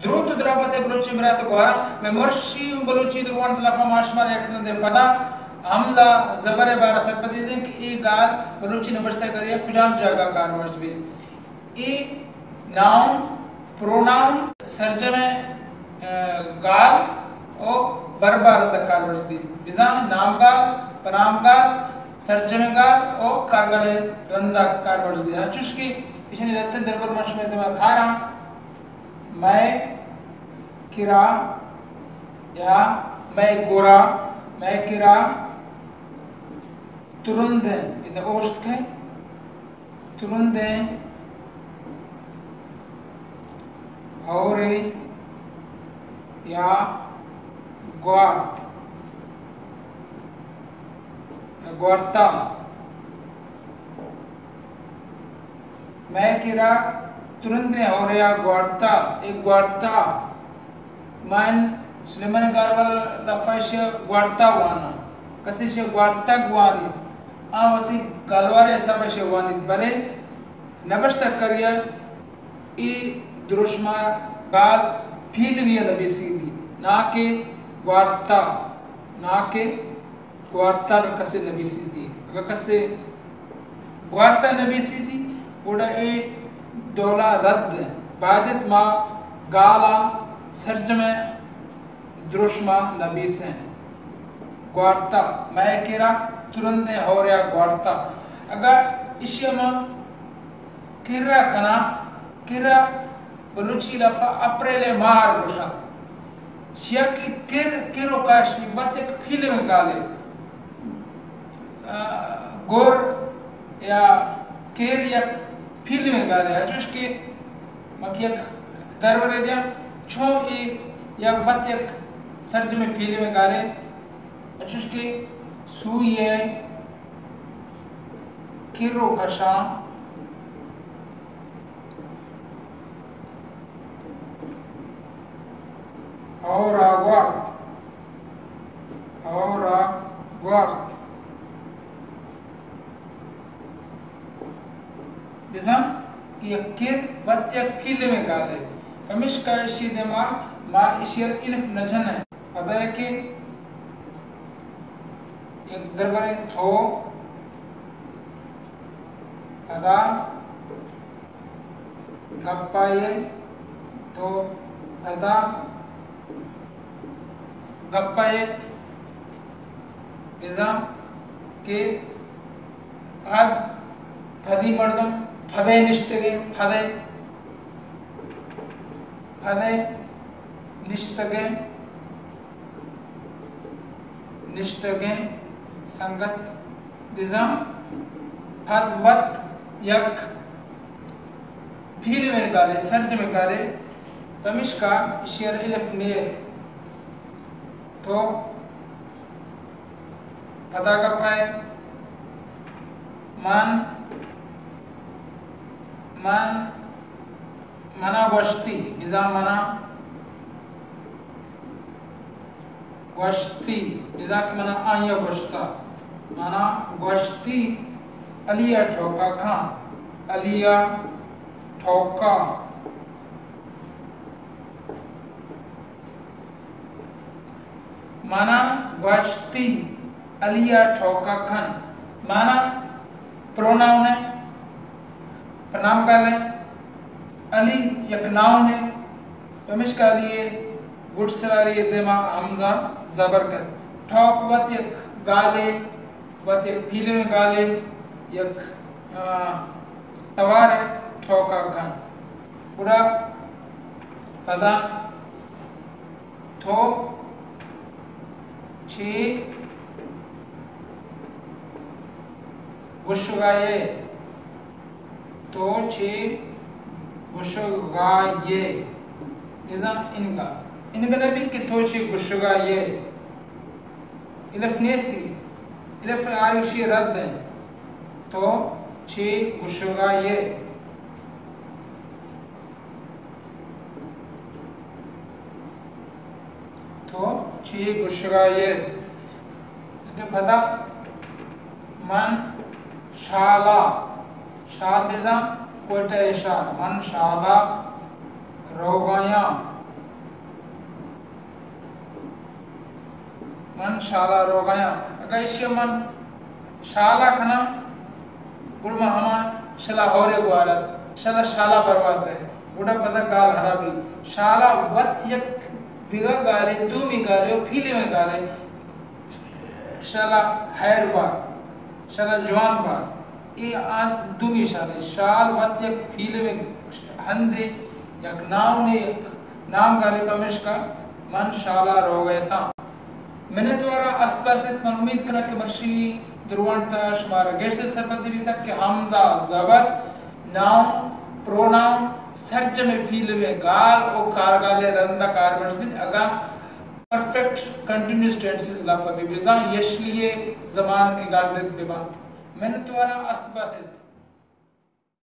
द्रुत द्रवते बलुची मरात गोरा में मर्शी बलुची द्रुवंत लफा माशमार यकन दे पदा हमजा जबर बार सरपति दे कि ए गाल बलुची ने बस्ता करिया कुजाम जगह कारवर्स भी ए नाउन प्रोनाउन सर्जमे गाल और वर्बार द कारवर्स भी बिजा नाम गाल पनाम गाल सर्जमे गाल और कारगले रंदा कारवर्स भी चुश की इशनी रहते दरबार माशमार दे खारा मैं किरा या मैं गोरा मैं किरा तुरुंदे इधर ओस्ट के तुरुंदे और या ग्वार्त ग्वार्ता मैं किरा तुरंत और या ग्वार्ता एक ग्वार्ता मान सुलेमान गारवाल लफाश ग्वार्ता वाना कसी से ग्वार्ता ग्वानी आवती गलवार ऐसा बशे वानी बने नबश्ता करिया ई द्रुष्मा गाल फील भी नबी सीधी ना के ग्वार्ता न कसे नबी सीधी अगर कसे ग्वार्ता नबी सीधी उड़ा ए डोला रद्द बादित मा गाला सर्ज में द्रुष्मा नबीस हैं ग्वार्ता मैं किरा तुरंत हो रहा ग्वार्ता अगर इश्यमा किरा खना किरा बलुची लफा अप्रैल मार गोशा शिया की किरो काशी बात एक फिल्म गाले गोर या केर या फिल्म गाले अजुश के मकियक दरबारे दिया छो ए या बात एक सर्ज में फिल्म गाले अजुश के सुये किरो कशा और ग्वार्त बिज़म कि किर बत्तियक फिल्म में गाले कमिश का इशी देमा मा इशियर इल्फ नजन है पता है कि एक दरबारे थो अदा गप्पाये तो अदा गप्पाये बिज़म के भाग फदी मर्दम फदे निश्तगे फदे निश्तगे संगत बिज़म फदवत यक फील में गाले सर्ज में गाले तमिश का शेर इल्फ नियत तो पता का पाए मना गोश्ती बिज़ा मना गोश्ती बिज़ा के मना आया गोश्ता मना गोश्ती अलिया ठोका खां अलिया ठोका माना गोश्ती अलिया ठोका खन माना प्रोनाउन है प्रनाम कर ले अली एक नाउन है पमिश का लिए गुड सलारी देमा हमजा जबर कर ठोक वत एक गाले वत एक फीले में गाले एक तवार ठोका खन पूरा पदा थो छे गुशगाये तो छे गुशगाये निज़ाम इनका नबी के तो छे गुशगाये इल्फ नेथी इल्फ आरिशी रद्द है तो छे गुशगाये तो छे गुशगाये पता मन शाला शाल बिज़ा कोटे शाल मन शाला रोगाया मन शाला रोगाया अगैश्य मन शाला खना गुलमा हमा शला होरे गुआलत शला शाला बर्बाद है उड़ा पता गाल हराबी शाला वत यक दिगा गाले तुमी गाले फीले में गाले शला हैर बार शला जवान बार ये आन दुमी शाले शाल वत यक फीले में हंदे यक नाम ने नाम गाले कमिश का मन शाला रो गए था मैंने द्वारा अस्पताल में उम्मीद करा कि मर्शी दुर्वंता शुमार गेस्ट सरपति भी तक कि हमजा जबर नाउन प्रोनाउन सर्च में फील में गाल और कारगाले रंदा कारवर्ड्स में अगा परफेक्ट कंटिन्यूअस टेंसेस लाफा भी बिजा यशलिए जमान के गाल में बात मैंने द्वारा अस्पताल